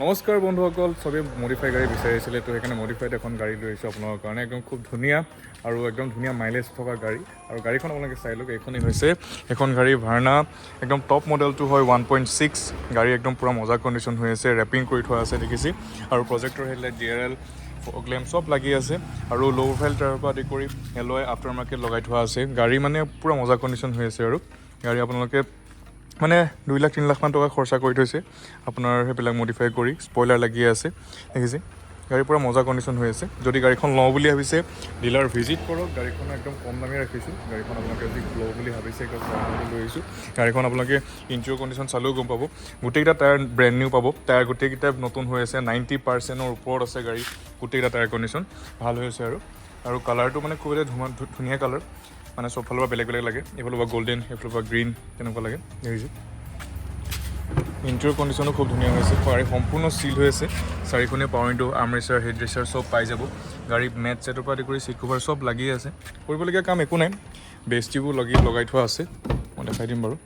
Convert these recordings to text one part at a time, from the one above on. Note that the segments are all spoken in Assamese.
নমস্কাৰ বন্ধুসকল, চবেই মডিফাই গাড়ী বিচাৰিছিলে, তো সেইকাৰণে মডিফাইড এখন গাড়ী লৈ আহিছোঁ আপোনালোকৰ কাৰণে। একদম খুব ধুনীয়া আৰু একদম ধুনীয়া মাইলেজ থকা গাড়ী। আৰু গাড়ীখন আপোনালোকে চাই লওক, এইখনেই হৈছে এখন গাড়ী ভাৰ্না, একদম টপ মডেলটো হয় 1.6। গাড়ী একদম পূৰা মজা কণ্ডিশ্যন হৈ আছে, ৰেপিং কৰি থোৱা আছে দেখিছে। আৰু প্ৰজেক্টৰ হেডলাইট, DRL, ফগ লেম্প চব লাগি আছে। আৰু ল' প্ৰফাইল টায়াৰৰ পৰা আদি কৰি এলয় আফটাৰ মাৰ্কেট লগাই থোৱা আছে। গাড়ী মানে পূৰা মজা কণ্ডিশ্যন হৈ আছে। আৰু গাড়ী আপোনালোকে মানে 2-3 লাখ মান টকা খৰচা কৰি থৈছে আপোনাৰ সেইবিলাক মডিফাই কৰি। স্পইলাৰ লাগি আছে দেখিছে। গাড়ী পূৰা মজা কণ্ডিশ্যন হৈ আছে। যদি গাড়ীখন লওঁ বুলি ভাবিছে ডিলাৰ ভিজিট কৰক। গাড়ীখন একদম কম দামী ৰাখিছোঁ। গাড়ীখন আপোনালোকে যদি লওঁ বুলি ভাবিছে একদম কম দামী লৈ আহিছোঁ। গাড়ীখন আপোনালোকে ইঞ্জিনৰ কণ্ডিশ্যন চালেও গম পাব। গোটেইকেইটা টায়াৰ ব্ৰেণ্ড নিউ পাব। টায়াৰ গোটেইকেইটা নতুন হৈ আছে, 90%ৰ ওপৰত আছে গাড়ী। গোটেইকেইটা টায়াৰ কণ্ডিশ্যন ভাল হৈ আছে। আৰু কালাৰটো মানে খুব এটা ধুনীয়া কালাৰ, মানে চব ফালৰ পৰা বেলেগ বেলেগ লাগে। এইফালৰ পৰা গল্ডেন, সেইফালৰ পৰা গ্ৰীণ, তেনেকুৱা লাগে দেখিছোঁ। ইণ্টেৰিয়ৰ কণ্ডিশ্যনো খুব ধুনীয়া হৈছে। গাড়ী সম্পূৰ্ণ চিল হৈ আছে। চাৰিখনীয়া পাৱাৰ উইণ্ডো, আৰ্মৰেচাৰ, হেড ৰেচাৰ চব পাই যাব। গাড়ী মেট ছেটৰ পৰা আদি কৰি চিট কভাৰ চব লাগি আছে। কৰিবলগীয়া কাম একো নাই, বেছ টিউবো লগাই থোৱা আছে, মই দেখাই দিম বাৰু।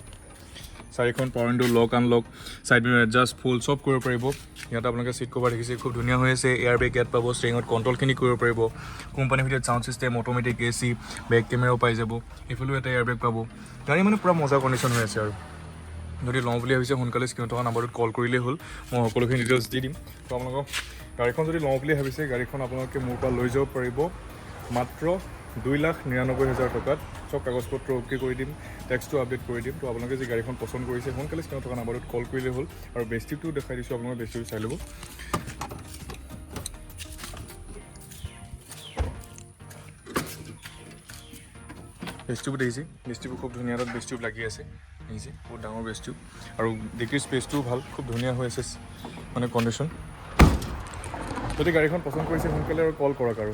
চাৰিখন পাৱাৰ উইণ্ডো, লক আনলক, ছাইড মিৰৰ এডজাষ্ট ফুল চব কৰিব পাৰিব। ইয়াত আপোনালোকে চিট কভাৰ দেখিছে, খুব ধুনীয়া হৈ আছে। এয়াৰ বেগ ইয়াত পাব, ষ্টেৰিঙত কণ্ট্ৰলখিনি কৰিব পাৰিব। কোম্পানীৰ ভিতৰত sound system, automatic AC, back কেমেৰাও পাই যাব। এইফালেও এটা এয়াৰ বেগ পাব। গাড়ী মানে পূৰা মজা কণ্ডিশ্যন হৈ আছে। আৰু যদি লওঁ বুলি ভাবিছে সোনকালে স্ক্ৰীণত থকা নাম্বাৰটোত কল কৰিলেই হ'ল, মই সকলোখিনি ডিটেইলছ দি দিম। তো আপোনালোকক গাড়ীখন যদি লওঁ বুলি ভাবিছে, গাড়ীখন আপোনালোকে মোৰ পৰা লৈ যাব পাৰিব মাত্ৰ 2,99,000 টকাত। চব কাগজ পত্ৰ অ'কে কৰি দিম, টেক্সটো আপডেট কৰি দিম। তো আপোনালোকে যি গাড়ীখন পচন্দ কৰিছে সোনকালে স্ক্ৰীণত থকা নাম্বাৰটোত কল কৰিলেই হ'ল। আৰু বেষ্টিকটো দেখাই দিছোঁ, আপোনালোকে বেষ্টিকটো চাই ল'ব। বেষ্টিউব দেখিছে, বেষ্টিউব খুব ধুনীয়া তাত বেষ্টিউব লাগি আছে দেখিছে, বহুত ডাঙৰ বেষ্টিউব। আৰু ডিক্ৰী স্পেচটোও ভাল, খুব ধুনীয়া হৈ আছে মানে কণ্ডিশ্যন। যদি গাড়ীখন পচন্দ কৰিছে সোনকালে আৰু কল কৰক আৰু।